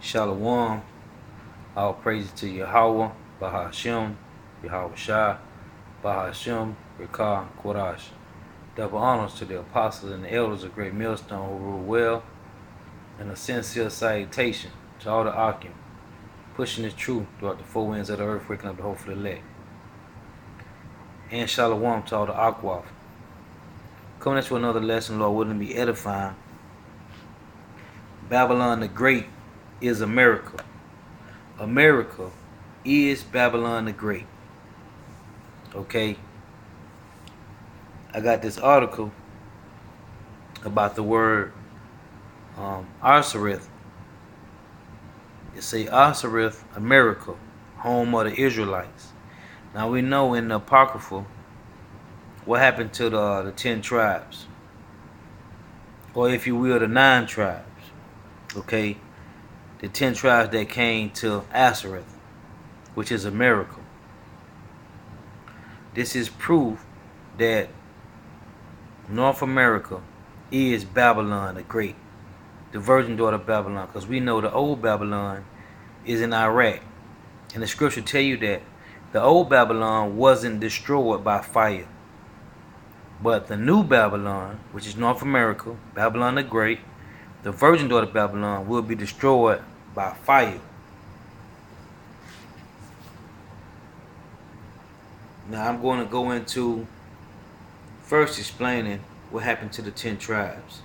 Shalom. All praises to Yahweh, Bahashem, Yahweh Shah, Bahashem, Rekah, Kodash. Double honors to the apostles and the elders of Great Millstone who rule well, and a sincere salutation to all the Akim, pushing this truth throughout the four winds of the earth, waking up the hopeful elect. And Shalom to all the Akwaf. Coming at you another lesson, Lord, wouldn't be edifying. Babylon the Great is America. America is Babylon the Great. Okay? I got this article about the word Arsareth. It say Arsareth, America, home of the Israelites. Now we know in the Apocrypha what happened to the 10 tribes. Or if you will, the 9 tribes. Okay? The 10 tribes that came to Arsareth, which is America. This is proof that North America is Babylon the Great, the virgin daughter of Babylon, because we know the old Babylon is in Iraq. And the scripture tell you that the old Babylon wasn't destroyed by fire. But the new Babylon, which is North America, Babylon the Great, the virgin daughter of Babylon, will be destroyed by fire. Now I'm going to go into first explaining what happened to the 10 tribes.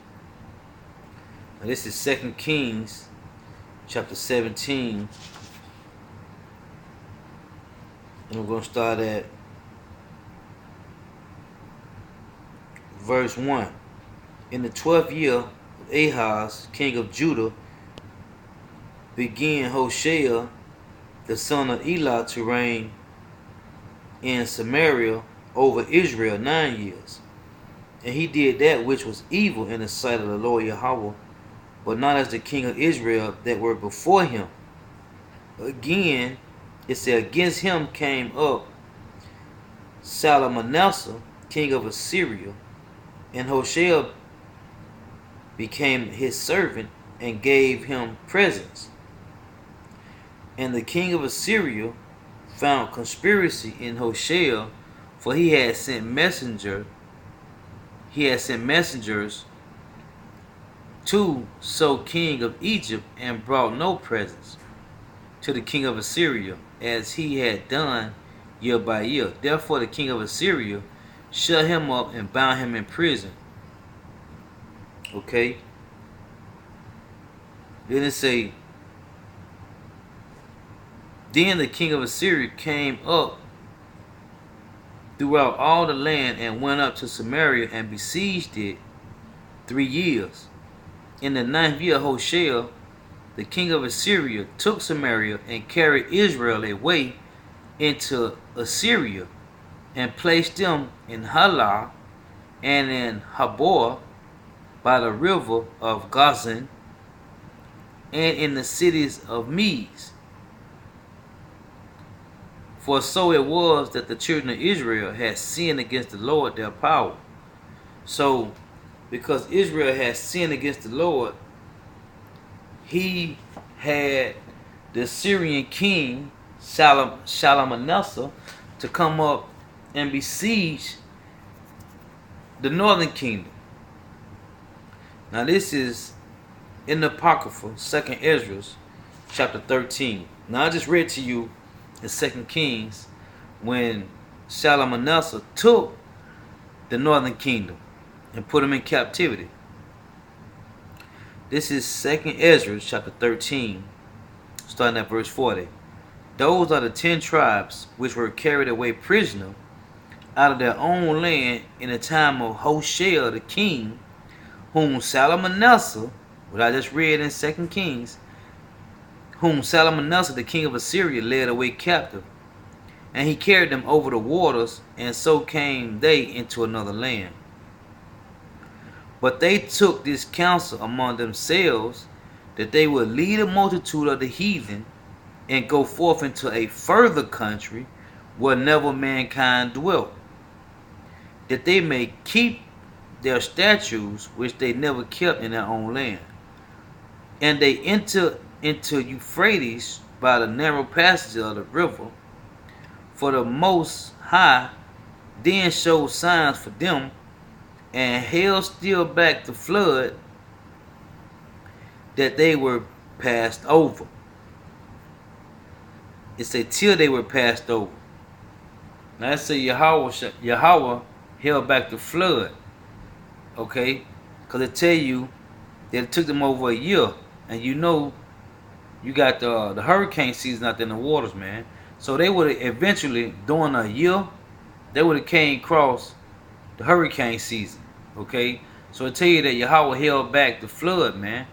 Now this is 2 Kings chapter 17. And we're going to start at verse 1. In the 12th year of Ahaz, king of Judah, began Hoshea, the son of Elah, to reign in Samaria over Israel 9 years. And he did that which was evil in the sight of the Lord Yahweh, but not as the king of Israel that were before him. Again, it said, against him came up Salmanasseh, king of Assyria, and Hoshea became his servant and gave him presents. And the king of Assyria found conspiracy in Hoshea, for he had sent messengers to So king of Egypt, and brought no presents to the king of Assyria, as he had done year by year. Therefore the king of Assyria shut him up and bound him in prison. Okay. Then it say, then the king of Assyria came up throughout all the land and went up to Samaria and besieged it 3 years. In the 9th year, Hoshea, the king of Assyria, took Samaria and carried Israel away into Assyria, and placed them in Halah and in Habor by the river of Gazan, and in the cities of Medes. For so it was that the children of Israel had sinned against the Lord their power. So, because Israel had sinned against the Lord, he had the Syrian king Shalmaneser to come up and besiege the northern kingdom. Now this is in the Apocrypha, 2nd Ezra, chapter 13. Now I just read to you in 2 Kings when Shalmaneser took the northern kingdom and put them in captivity. This is 2nd Ezra chapter 13, starting at verse 40. Those are the 10 tribes which were carried away prisoner out of their own land in the time of Hoshea the king, whom Shalmaneser, what I just read in 2 Kings, whom Shalmaneser the king of Assyria led away captive. And he carried them over the waters, and so came they into another land. But they took this counsel among themselves, that they would lead a multitude of the heathen, and go forth into a further country, where never mankind dwelt, that they may keep their statutes which they never kept in their own land. And they entered into Euphrates by the narrow passage of the river. For the Most High then showed signs for them, and held still back the flood, that they were passed over. It said till they were passed over. Now let's say Yahweh held back the flood. Okay? Because it tell you that it took them over a year. And you know you got the hurricane season out there in the waters, man. So they would have eventually, during a year, they would have came across the hurricane season. Okay? So it tell you that Yahweh held back the flood, man.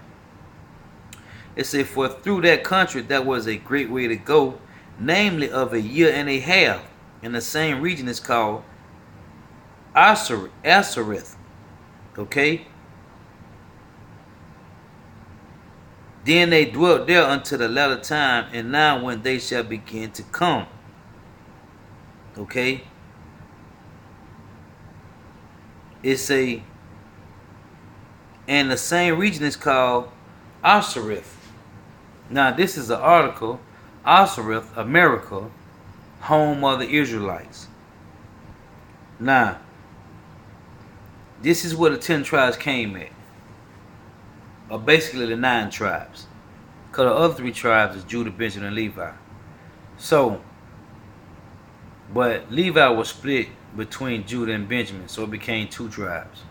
It said, for through that country that was a great way to go, namely of a year and a half. And the same region is called Arsareth. Okay? Then they dwelt there until the latter time, and now when they shall begin to come. Okay? It's and the same region is called Arsareth. Now this is an article, Arsareth, America, home of the Israelites. Now, this is where the 10 tribes came at. Or basically the 9 tribes. Because the other 3 tribes is Judah, Benjamin, and Levi. So, but Levi was split between Judah and Benjamin. So it became 2 tribes.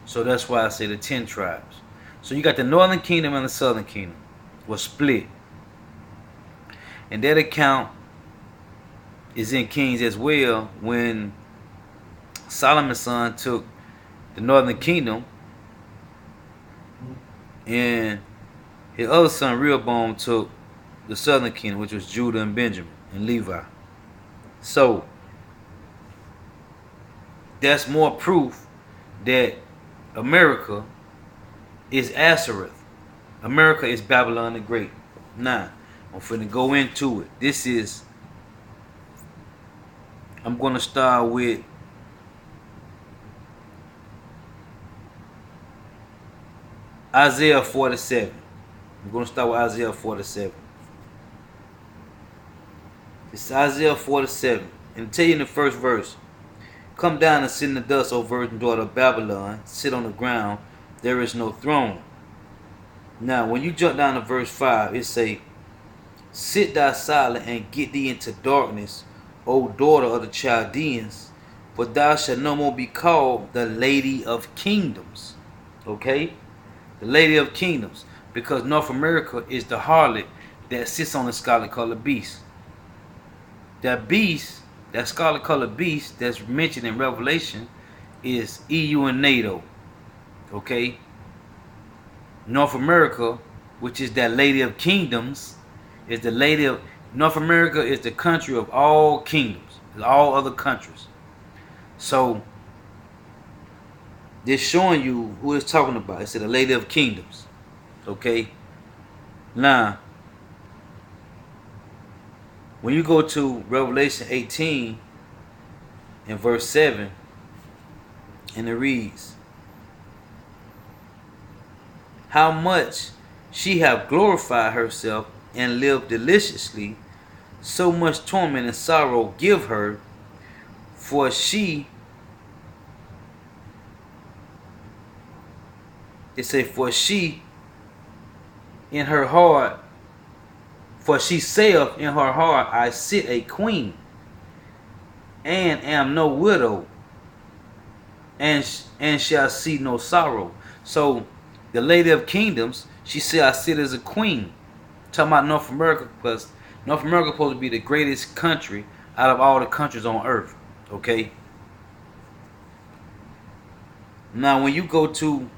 So that's why I say the 10 tribes. So you got the northern kingdom and the southern kingdom was split. And that account is in Kings as well, when Solomon's son took the northern kingdom and his other son Rehoboam took the southern kingdom, which was Judah and Benjamin and Levi. So that's more proof that America is Arsareth. America is Babylon the Great. Now, I'm finna go into it. I'm gonna start with Isaiah 47. I'm gonna start with Isaiah 47. It's Isaiah 47. And tell you in the first verse, come down and sit in the dust, O virgin daughter of Babylon. Sit on the ground, there is no throne. Now, when you jump down to verse 5, it say, sit thou silent and get thee into darkness, O daughter of the Chaldeans, for thou shalt no more be called the Lady of Kingdoms. Okay? The Lady of Kingdoms. Because North America is the harlot that sits on the scarlet-colored beast. That beast, that scarlet-colored beast that's mentioned in Revelation, is EU and NATO. Okay? North America, which is that Lady of Kingdoms, is the Lady of... North America is the country of all kingdoms, all other countries. So, this showing you who it's talking about. It's the Lady of Kingdoms. Okay? Now, when you go to Revelation 18 and verse 7, and it reads, how much she have glorified herself and lived deliciously, so much torment and sorrow give her, for she, it say, for she in her heart, for she saith in her heart, I sit a queen, and am no widow, and shall see no sorrow. So the Lady of Kingdoms, she said, I sit as a queen. Talking about North America, because North America is supposed to be the greatest country out of all the countries on earth. Okay? Now, when you go to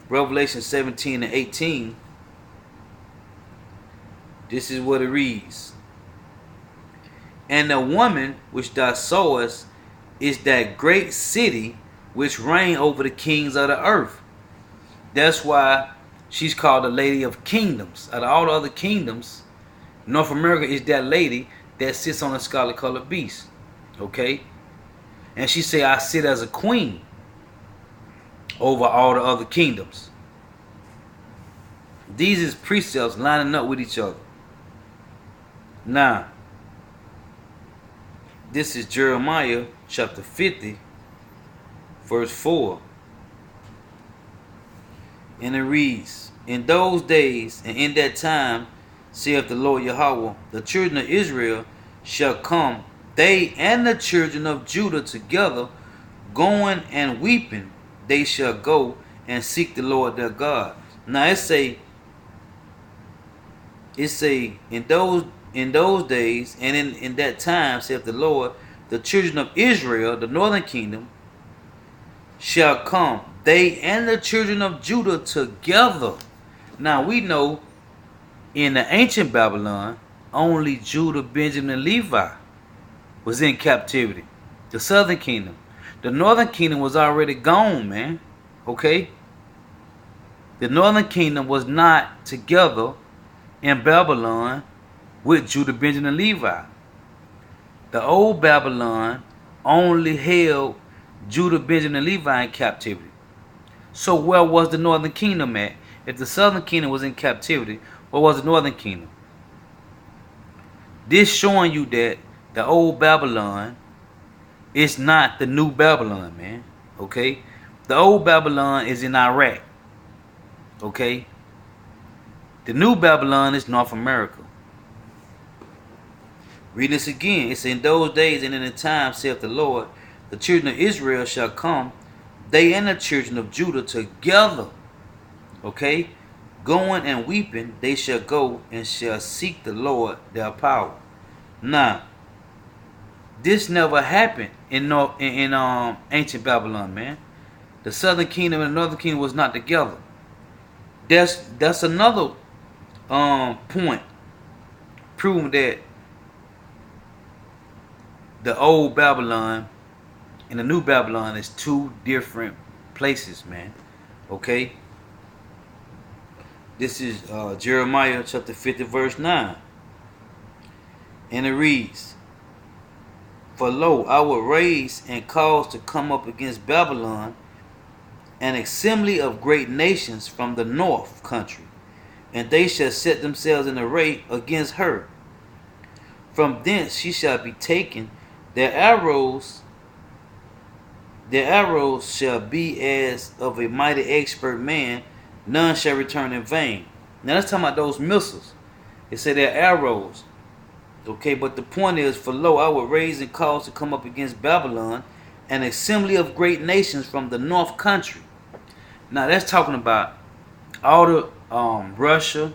Revelation 17 and 18, this is what it reads. And the woman which thou sawest is that great city which reign over the kings of the earth. That's why she's called the Lady of Kingdoms. Out of all the other kingdoms, North America is that lady that sits on a scarlet-colored beast. Okay? And she say, I sit as a queen over all the other kingdoms. These is precepts lining up with each other. Now, this is Jeremiah chapter 50, verse 4. And it reads, In those days and in that time, saith the Lord Yahweh, the children of Israel shall come, they and the children of Judah together, going and weeping, they shall go and seek the Lord their God. Now it say in those days and in that time, saith the Lord, the children of Israel, the northern kingdom, shall come, they and the children of Judah together. Now we know in the ancient Babylon, only Judah, Benjamin, and Levi was in captivity. The southern kingdom. The northern kingdom was already gone, man. Okay? The northern kingdom was not together in Babylon with Judah, Benjamin, and Levi. The old Babylon only held Judah, Benjamin, and Levi in captivity. So where was the northern kingdom at? If the southern kingdom was in captivity, where was the northern kingdom? This showing you that the old Babylon is not the new Babylon, man. Okay? The old Babylon is in Iraq. Okay? The new Babylon is North America. Read this again. It's in those days and in the time, saith the Lord, the children of Israel shall come, they and the children of Judah together. Okay? Going and weeping, they shall go and shall seek the Lord their power. Now, this never happened in ancient Babylon, man. The southern kingdom and the northern kingdom was not together. That's another point proving that the old Babylon and the new Babylon is two different places, man. Okay? This is Jeremiah chapter 50, verse 9. And it reads, For lo, I will raise and cause to come up against Babylon an assembly of great nations from the north country, and they shall set themselves in array against her. From thence she shall be taken, their arrows shall be as of a mighty expert man, none shall return in vain. Now let's talk about those missiles. It said they're arrows. Okay, but the point is, for lo, I will raise and cause to come up against Babylon an assembly of great nations from the north country. Now that's talking about all the Russia,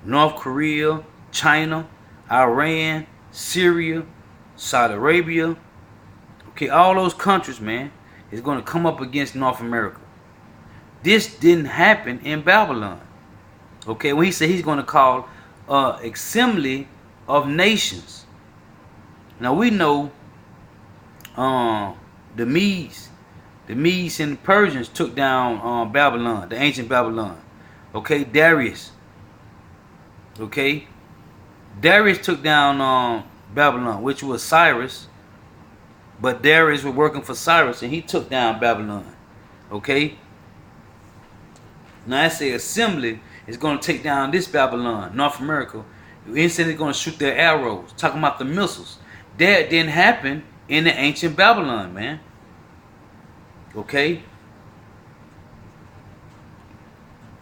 North Korea, China, Iran, Syria, Saudi Arabia. Okay, all those countries, man, is going to come up against North America. This didn't happen in Babylon. Okay, when he said he's going to call assembly of nations. Now we know the Medes and the Persians took down Babylon, the ancient Babylon. Okay, Darius. Okay, Darius took down Babylon, which was Cyrus, but Darius was working for Cyrus, and he took down Babylon. Okay. Now I say assembly is going to take down this Babylon, North America. Instantly going to shoot their arrows. Talking about the missiles. That didn't happen in the ancient Babylon, man. Okay.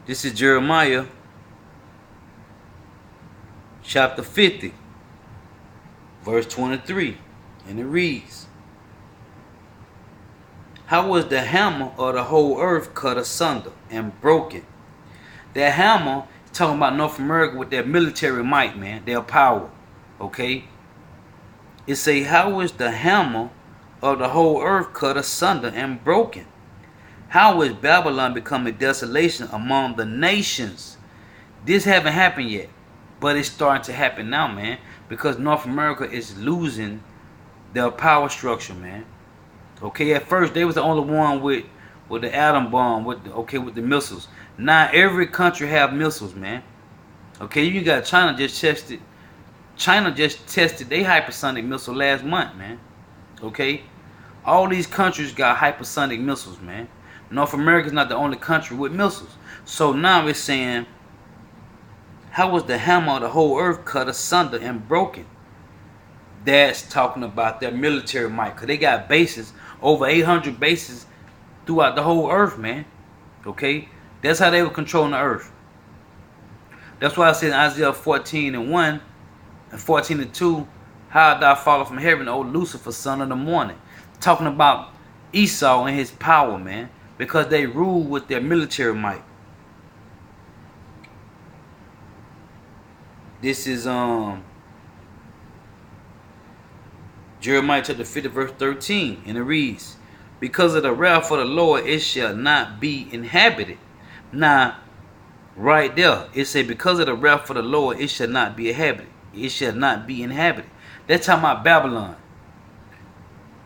This is Jeremiah chapter 50, verse 23. And it reads, How was the hammer of the whole earth cut asunder and broken? That hammer, talking about North America with their military might, man, their power. Okay? It say, how is the hammer of the whole earth cut asunder and broken? How is Babylon become a desolation among the nations? This haven't happened yet, but it's starting to happen now, man, because North America is losing their power structure, man. Okay, at first they was the only one with the atom bomb, with the missiles. Now every country have missiles, man. Okay, you got China just tested. China just tested their hypersonic missile last month, man. Okay, all these countries got hypersonic missiles, man. North America's not the only country with missiles. So now it's saying How was the hammer of the whole earth cut asunder and broken? That's talking about their military might. Because they got bases, over 800 bases throughout the whole earth, man. Okay? That's how they were controlling the earth. That's why I said in Isaiah 14:1 and 14:2, how thou fallen from heaven, O Lucifer, son of the morning. Talking about Esau and his power, man. Because they rule with their military might. This is Jeremiah chapter 50 verse 13, and it reads, because of the wrath of the Lord it shall not be inhabited. Now, right there, it say because of the wrath of the Lord it shall not be inhabited. It shall not be inhabited. That's talking about Babylon.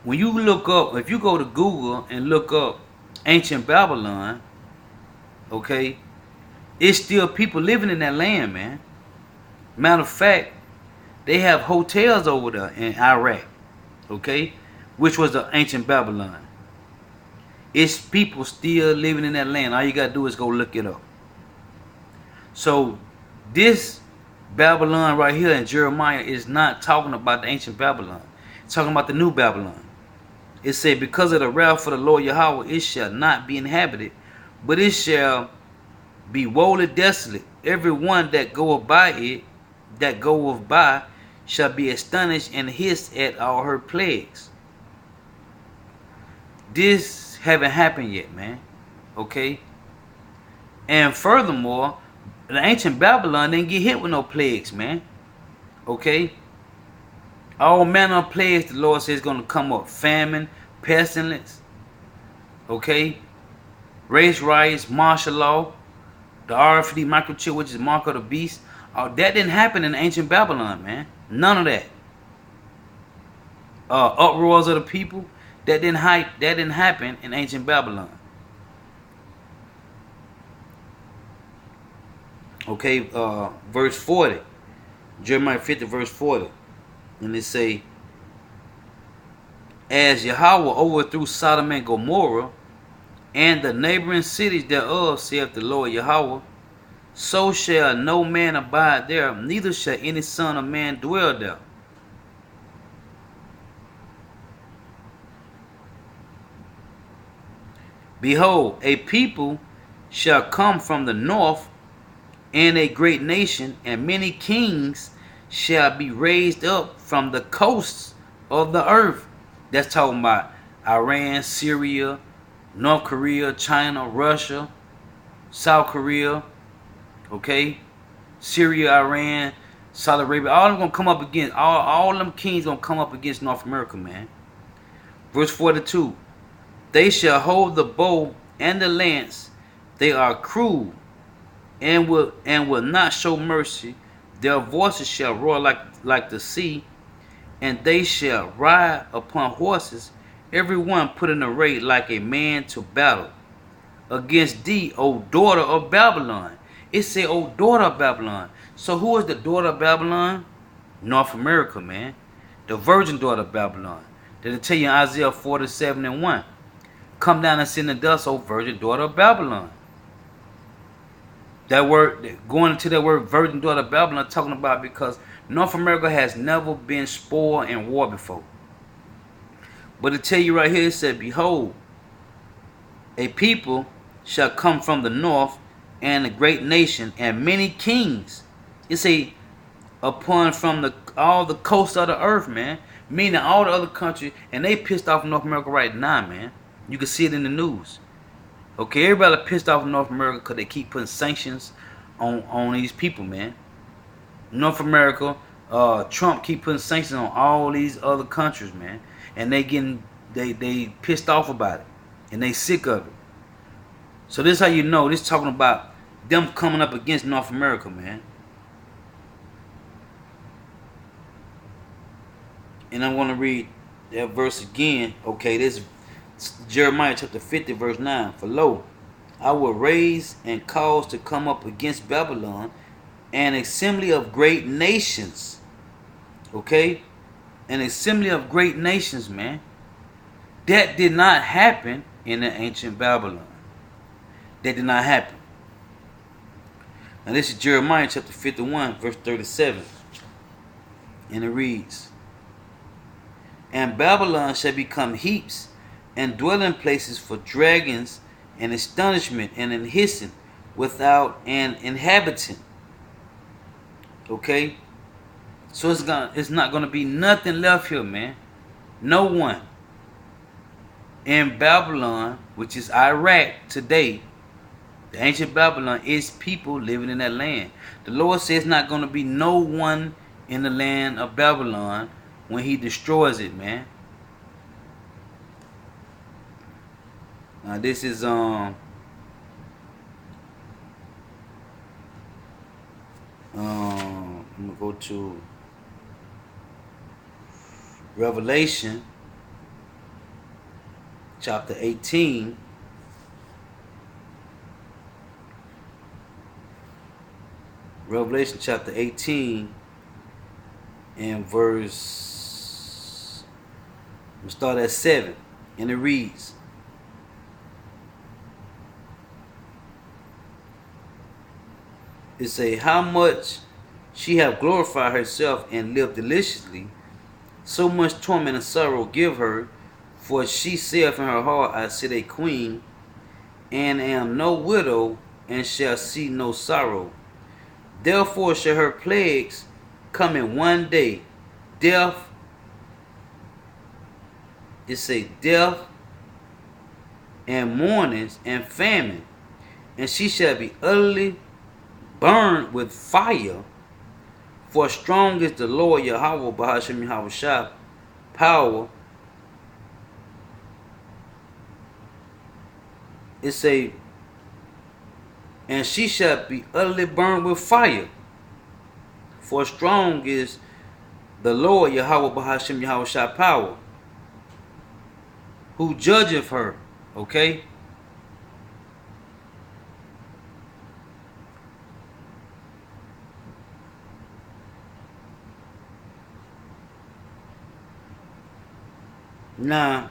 When you look up, if you go to Google and look up ancient Babylon, okay, it's still people living in that land, man. Matter of fact, they have hotels over there in Iraq, okay, which was the ancient Babylon. It's people still living in that land. All you got to do is go look it up. So this Babylon right here in Jeremiah is not talking about the ancient Babylon. It's talking about the new Babylon. It said, because of the wrath of the Lord Yahweh, it shall not be inhabited, but it shall be wholly desolate. Every one that goeth by it, that goeth by, shall be astonished and hiss at all her plagues. This haven't happened yet, man. Okay? And furthermore, the ancient Babylon didn't get hit with no plagues, man. Okay? All manner of plagues the Lord says is going to come up. Famine, pestilence, okay? Race riots, martial law, the RFD microchip, which is mark of the beast. That didn't happen in ancient Babylon, man. None of that. Uproars of the people, that didn't happen in ancient Babylon. Okay, verse 40. Jeremiah 50, verse 40. And they say, as Yahweh overthrew Sodom and Gomorrah, and the neighboring cities thereof, saith the Lord Yahweh, so shall no man abide there, neither shall any son of man dwell there. Behold, a people shall come from the north, and a great nation, and many kings shall be raised up from the coasts of the earth. That's talking about Iran, Syria, North Korea, China, Russia, South Korea, okay? Syria, Iran, Saudi Arabia. All of them going to come up against, all them kings going to come up against North America, man. Verse 42. They shall hold the bow and the lance. They are cruel and will not show mercy. Their voices shall roar like the sea, and they shall ride upon horses, every one put in array like a man to battle against thee, O daughter of Babylon. It said, O daughter of Babylon. So who is the daughter of Babylon? North America, man. The virgin daughter of Babylon. Did it tell you in Isaiah 47:1? Come down and sit in the dust, O virgin daughter of Babylon. That word, going into that word virgin daughter of Babylon, talking about because North America has never been spoiled in war before. But it tell you right here, it said, behold, a people shall come from the north, and a great nation, and many kings. It say, upon from all the coasts of the earth, man. Meaning all the other countries, and they pissed off North America right now, man. You can see it in the news. Okay, everybody pissed off in North America because they keep putting sanctions on these people, man. North America, Trump keep putting sanctions on all these other countries, man. And they pissed off about it. And they sick of it. So this is how you know, this talking about them coming up against North America, man. And I want to read that verse again. Okay, this Jeremiah chapter 50 verse 9. For lo, I will raise and cause to come up against Babylon an assembly of great nations. Okay? An assembly of great nations, man. That did not happen in the ancient Babylon. That did not happen. Now this is Jeremiah chapter 51, verse 37. And it reads, "And Babylon shall become heaps and dwelling places for dragons, and astonishment and an hissing without an inhabitant." Okay? So it's not gonna be nothing left here, man. No one. In Babylon, which is Iraq today, the ancient Babylon is people living in that land. The Lord says not going to be no one in the land of Babylon when he destroys it, man. Now this is I'm gonna go to Revelation chapter 18. Revelation chapter 18 and verse, we'll start at 7, and it reads, it say, "How much she have glorified herself and lived deliciously, so much torment and sorrow give her, for she saith in her heart, I sit a queen, and am no widow, and shall see no sorrow. Therefore shall her plagues come in one day, death," it say, "death and mournings and famine, and she shall be utterly burned with fire. For strong is the Lord Yahweh Bahashem Yahweh power." It say, "And she shall be utterly burned with fire. For strong is the Lord Yahweh Bahashem Yahweh power, who judgeth her." Okay? Now,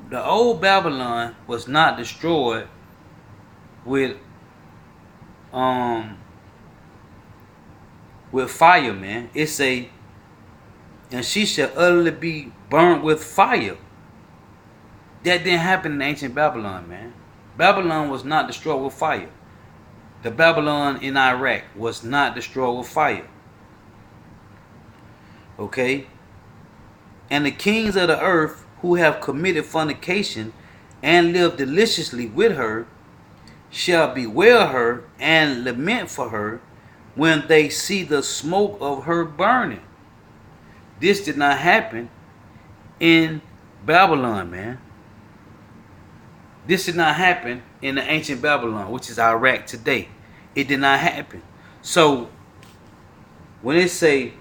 the old Babylon was not destroyed with fire, man. It say, "And she shall utterly be burnt with fire." That didn't happen in ancient Babylon, man. Babylon was not destroyed with fire. The Babylon in Iraq was not destroyed with fire. Okay? "And the kings of the earth who have committed fornication and lived deliciously with her shall bewail her and lament for her when they see the smoke of her burning." This did not happen in Babylon, man. This did not happen in the ancient Babylon, which is Iraq today. It did not happen. So when it say,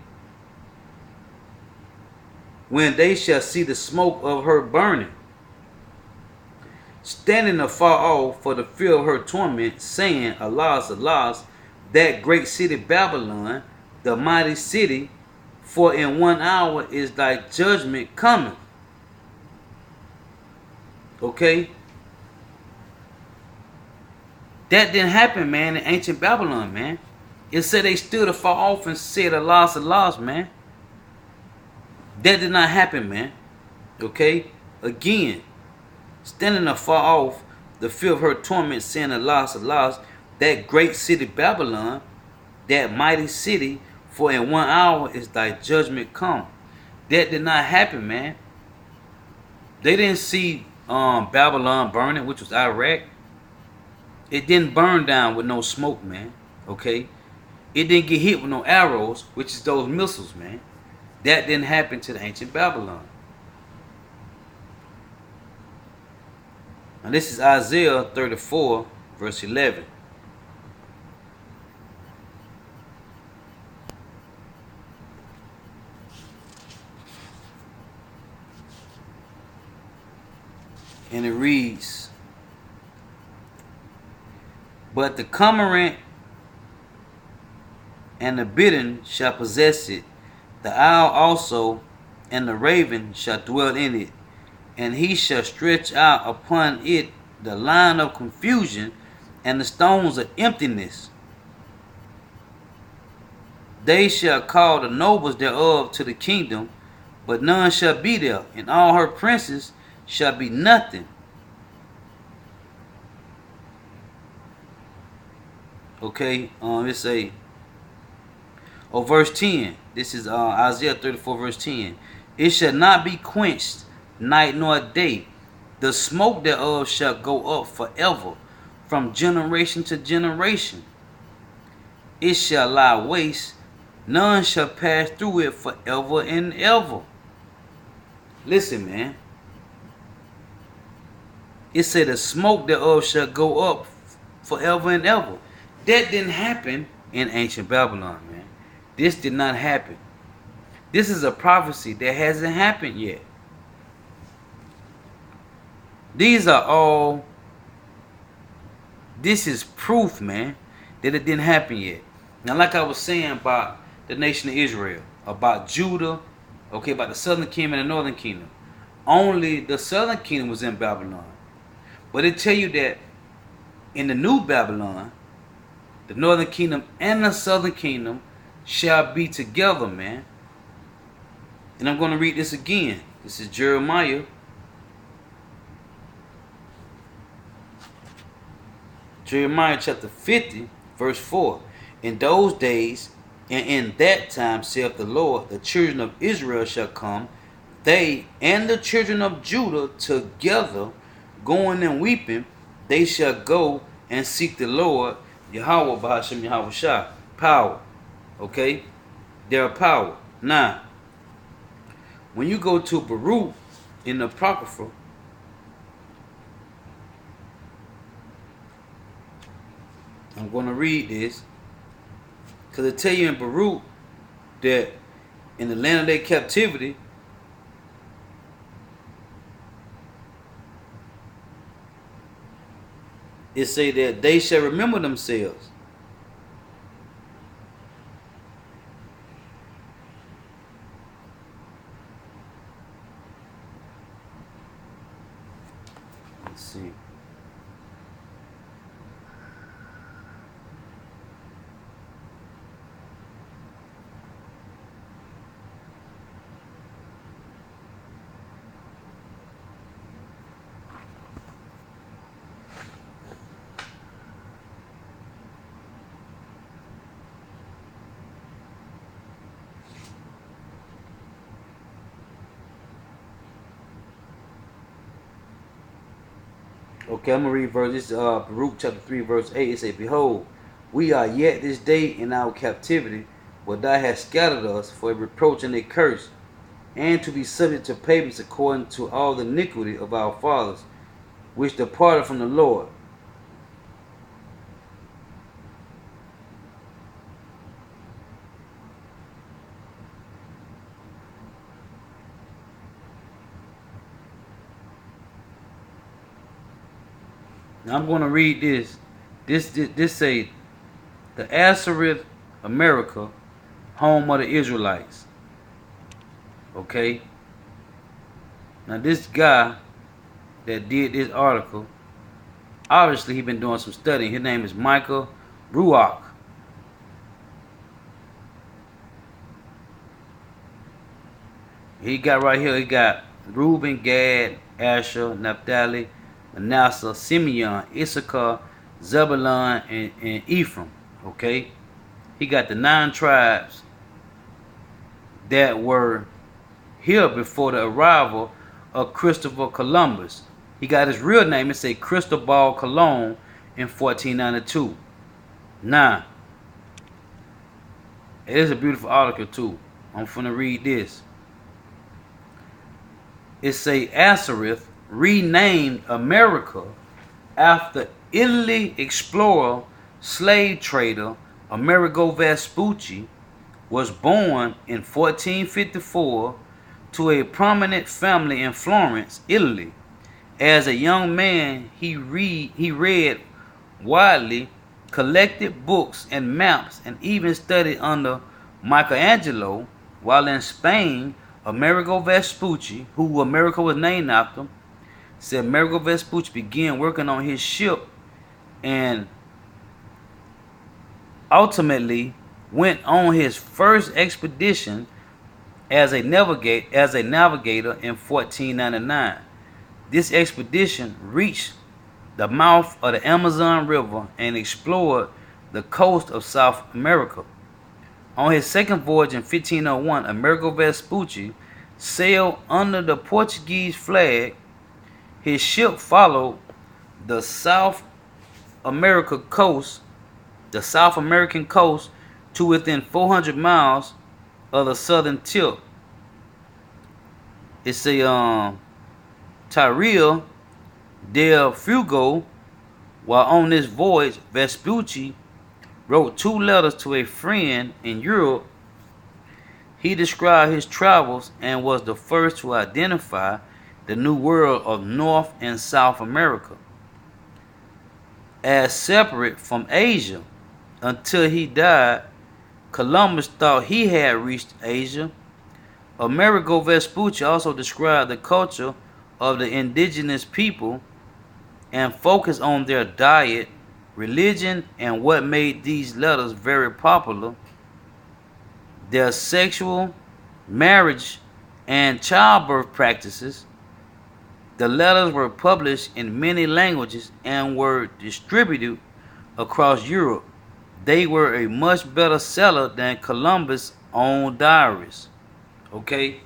"when they shall see the smoke of her burning, standing afar off for the fear of her torment, saying, Alas, alas, that great city Babylon, the mighty city, for in 1 hour is thy judgment coming." Okay? That didn't happen, man, in ancient Babylon, man. It said they stood afar off and said, Alas, alas, man. That did not happen, man. Okay? Again, standing afar off, the fear of her torment, saying, Alas, alas, that great city Babylon, that mighty city, for in 1 hour is thy judgment come. That did not happen, man. They didn't see Babylon burning, which was Iraq. It didn't burn down with no smoke, man. Okay? It didn't get hit with no arrows, which is those missiles, man. That didn't happen to the ancient Babylon. Now this is Isaiah 34, verse 11. And it reads, "But the cormorant and the bittern shall possess it, the owl also and the raven shall dwell in it, and he shall stretch out upon it the line of confusion, and the stones of emptiness. They shall call the nobles thereof to the kingdom, but none shall be there, and all her princes shall be nothing. Okay, it say, verse 10. This is Isaiah 34, verse 10. It shall not be quenched night nor day. The smoke thereof shall go up forever, from generation to generation. It shall lie waste. None shall pass through it forever and ever. Listen, man. It said the smoke thereof shall go up forever and ever. That didn't happen in ancient Babylon, man. This did not happen. This is a prophecy that hasn't happened yet. This is proof, man, that it didn't happen yet. Now, like I was saying about the nation of Israel, about Judah, okay, about the southern kingdom and the northern kingdom. Only the southern kingdom was in Babylon. But it tell you that in the new Babylon, the northern kingdom and the southern kingdom shall be together, man. And I'm going to read this again. This is Jeremiah. Jeremiah chapter 50, verse 4. In those days and in that time, saith the Lord, the children of Israel shall come, they and the children of Judah together, going and weeping. They shall go and seek the Lord, Yahweh, Bahashem, Yahweh Shah. Power. Okay? Their power. Now, when you go to Baruch in the Apocrypha, I'm going to read this, because it tell you in Baruch that in the land of their captivity, it say that they shall remember themselves. Let's see. Okay, I'm going to read verse. This is Baruch chapter 3, verse 8. It says, Behold, we are yet this day in our captivity, but thou hast scattered us for a reproach and a curse, and to be subject to payments according to all the iniquity of our fathers, which departed from the Lord. Now I'm going to read this. This say, the Arsareth, America, home of the Israelites. Okay. Now this guy that did this article, obviously he been doing some studying. His name is Michael Ruach. He got right here. He got Reuben, Gad, Asher, Naphtali, Manasseh, Simeon, Issachar, Zebulun, and Ephraim. Okay, he got the 9 tribes that were here before the arrival of Christopher Columbus. He got his real name. It say Cristobal Colon in 1492. Now, it is a beautiful article too. I'm finna read this. It say Arsareth renamed America after Italy explorer, slave trader Amerigo Vespucci was born in 1454 to a prominent family in Florence, Italy. As a young man, he read widely, collected books and maps, and even studied under Michelangelo. While in Spain, Amerigo Vespucci, who America was named after, said Amerigo Vespucci began working on his ship and ultimately went on his first expedition as a navigator in 1499. This expedition reached the mouth of the Amazon River and explored the coast of South America. On his second voyage in 1501, Amerigo Vespucci sailed under the Portuguese flag. His ship followed the America coast, the South American coast, to within 400 miles of the southern tip. It's a Tierra del Fuego. While on this voyage, Vespucci wrote 2 letters to a friend in Europe. He described his travels and was the first to identify the new world of North and South America as separate from Asia. Until he died, Columbus thought he had reached Asia. Amerigo Vespucci also described the culture of the indigenous people and focused on their diet, religion, and what made these letters very popular: their sexual, marriage, and childbirth practices. The letters were published in many languages and were distributed across Europe. They were a much better seller than Columbus' own diaries. Okay?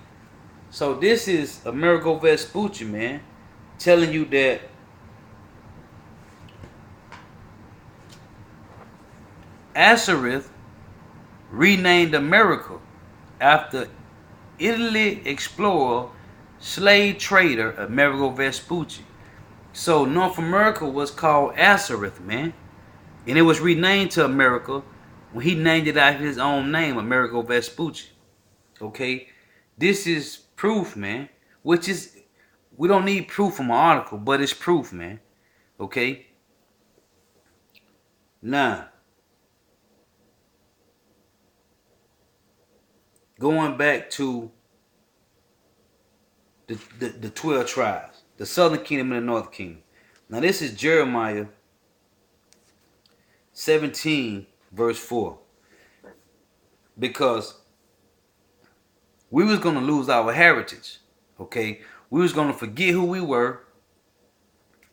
So this is Amerigo Vespucci, man, telling you that Arsareth renamed America after Italy explorer, slave trader Amerigo Vespucci. So North America was called Arsareth, man. And it was renamed to America when he named it after his own name, Amerigo Vespucci. Okay? This is proof, man. Which is, we don't need proof from an article, but it's proof, man. Okay? Now, going back to the 12 tribes, the southern kingdom and the northern kingdom. Now, this is Jeremiah 17, verse 4. Because we was going to lose our heritage. Okay? We was going to forget who we were.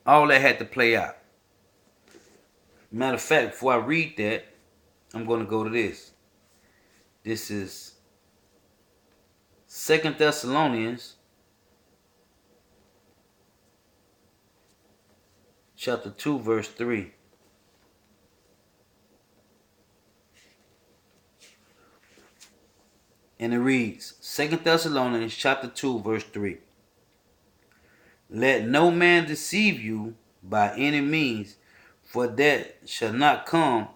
All that had to play out. Matter of fact, before I read that, I'm going to go to this. This is 2 Thessalonians chapter 2, verse 3. And it reads, 2 Thessalonians chapter 2, verse 3. Let no man deceive you by any means, for that they shall not come,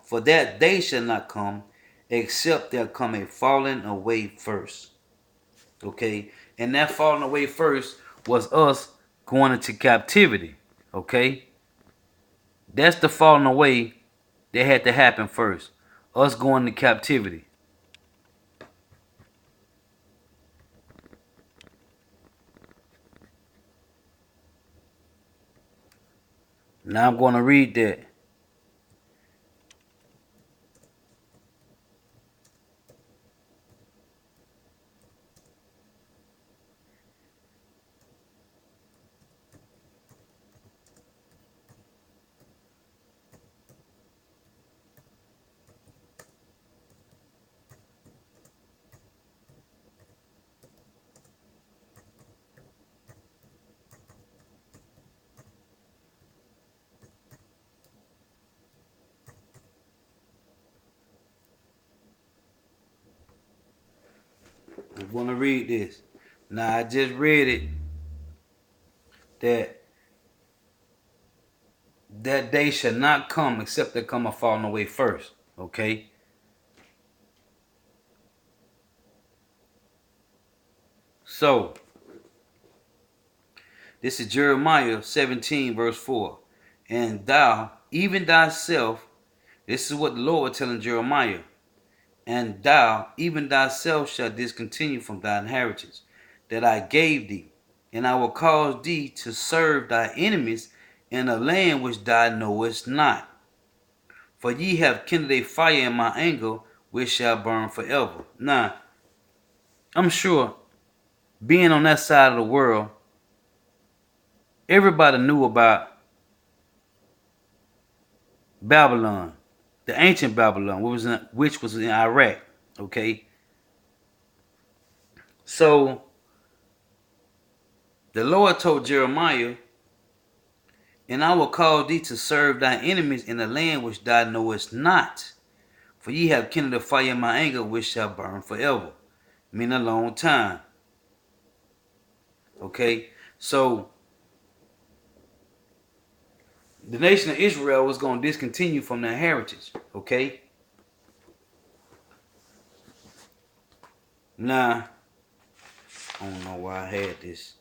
except there come a falling away first. Okay? And that falling away first was us going into captivity. Okay? That's the falling away that had to happen first. Us going to captivity. Now I'm going to read that. I'm going to read this. Now I just read it that day shall not come except there come a falling away first. Okay? So, this is Jeremiah 17, verse 4. And thou, even thyself, this is what the Lord telling Jeremiah. And thou, even thyself, shalt discontinue from thine heritage that I gave thee. and I will cause thee to serve thy enemies in a land which thou knowest not. For ye have kindled a fire in my anger, which shall burn forever. Now, I'm sure being on that side of the world, everybody knew about Babylon, the ancient Babylon, which was in Iraq. Okay, so the Lord told Jeremiah, and I will cause thee to serve thy enemies in a land which thou knowest not. For ye have kindled a fire in my anger, which shall burn forever. Mean a long time. Okay, so the nation of Israel was going to discontinue from their heritage. Okay, now I don't know why I had this,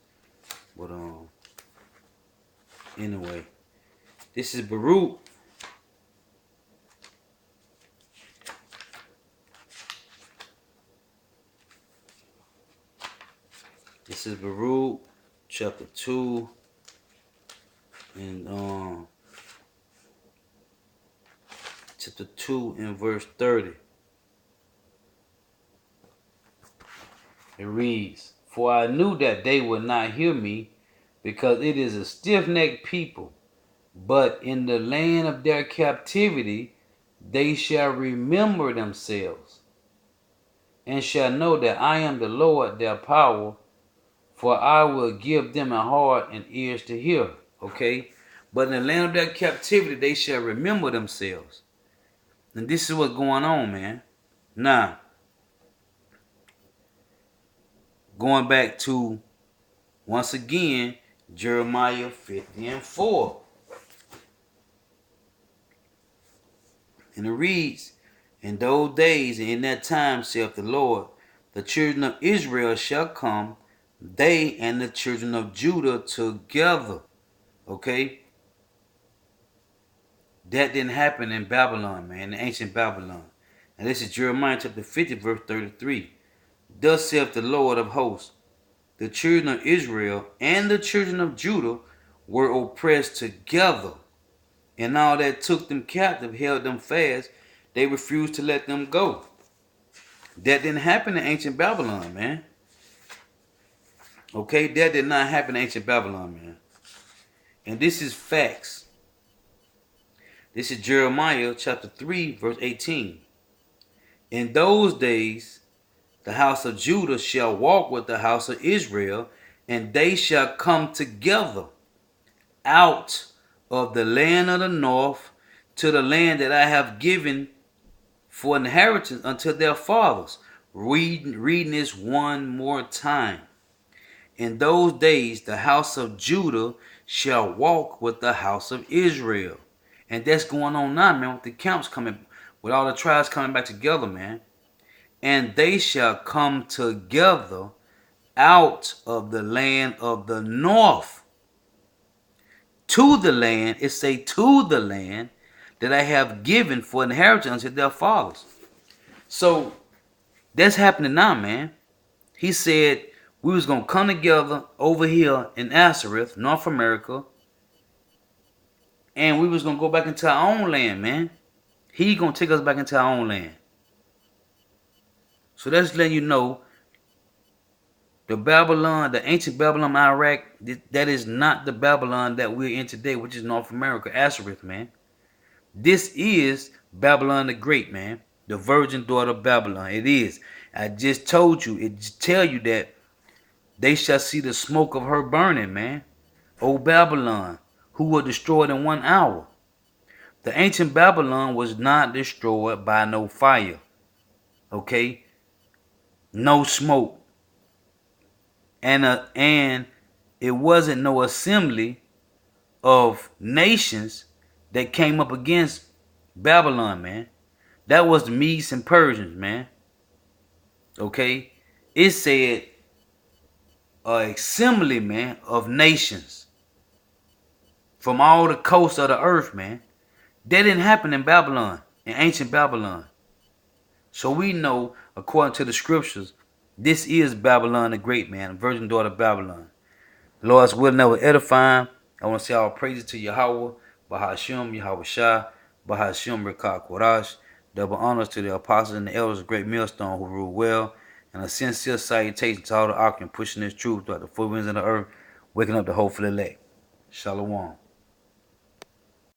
but anyway, this is Baruch. This is Baruch chapter 2 and chapter 2 and verse 30. It reads, For I knew that they would not hear me, because it is a stiff-necked people. But in the land of their captivity they shall remember themselves, and shall know that I am the Lord their power, for I will give them a heart and ears to hear. Okay? But in the land of their captivity they shall remember themselves. And this is what's going on, man. Now, going back to, once again, Jeremiah 50 and 4. And it reads, In those days and in that time, saith the Lord, the children of Israel shall come, they and the children of Judah together. Okay? That didn't happen in Babylon, man, in ancient Babylon. And this is Jeremiah chapter 50, verse 33. Thus saith the Lord of hosts, the children of Israel and the children of Judah were oppressed together, and all that took them captive held them fast. They refused to let them go. That didn't happen in ancient Babylon, man. Okay, that did not happen in ancient Babylon, man. And this is facts. This is Jeremiah chapter 3, verse 18. In those days, the house of Judah shall walk with the house of Israel, and they shall come together out of the land of the north to the land that I have given for inheritance unto their fathers. Reading this one more time. In those days, the house of Judah shall walk with the house of Israel. And that's going on now, man, with the camps coming, with all the tribes coming back together, man. And they shall come together out of the land of the north to the land, it say to the land that I have given for inheritance unto their fathers. So that's happening now, man. He said we was going to come together over here in Arsareth, North America, and we was going to go back into our own land, man. He going to take us back into our own land. So that's letting you know the Babylon, the ancient Babylon, Iraq, that is not the Babylon that we're in today, which is North America, Arsareth, man. This is Babylon the Great, man. The virgin daughter of Babylon. It is. I just told you. It just tell you that they shall see the smoke of her burning, man. O Babylon, who were destroyed in 1 hour. The ancient Babylon was not destroyed by no fire. Okay? No smoke. And it wasn't no assembly of nations that came up against Babylon, man. That was the Medes and Persians, man. Okay? It said assembly, man, of nations from all the coasts of the earth, man. That didn't happen in Babylon, in ancient Babylon. So we know, according to the scriptures, this is Babylon the Great, man, virgin daughter of Babylon. Lord's will never edifying. I want to say all praises to Yahweh, Bahashim, Yahweh Shah, Bahashim, Rekah Korash. Double honors to the apostles and the elders of Great Millstone who rule well. And a sincere salutation to all the Ark pushing this truth throughout the four winds of the earth, waking up the hopeful elect. Shalom.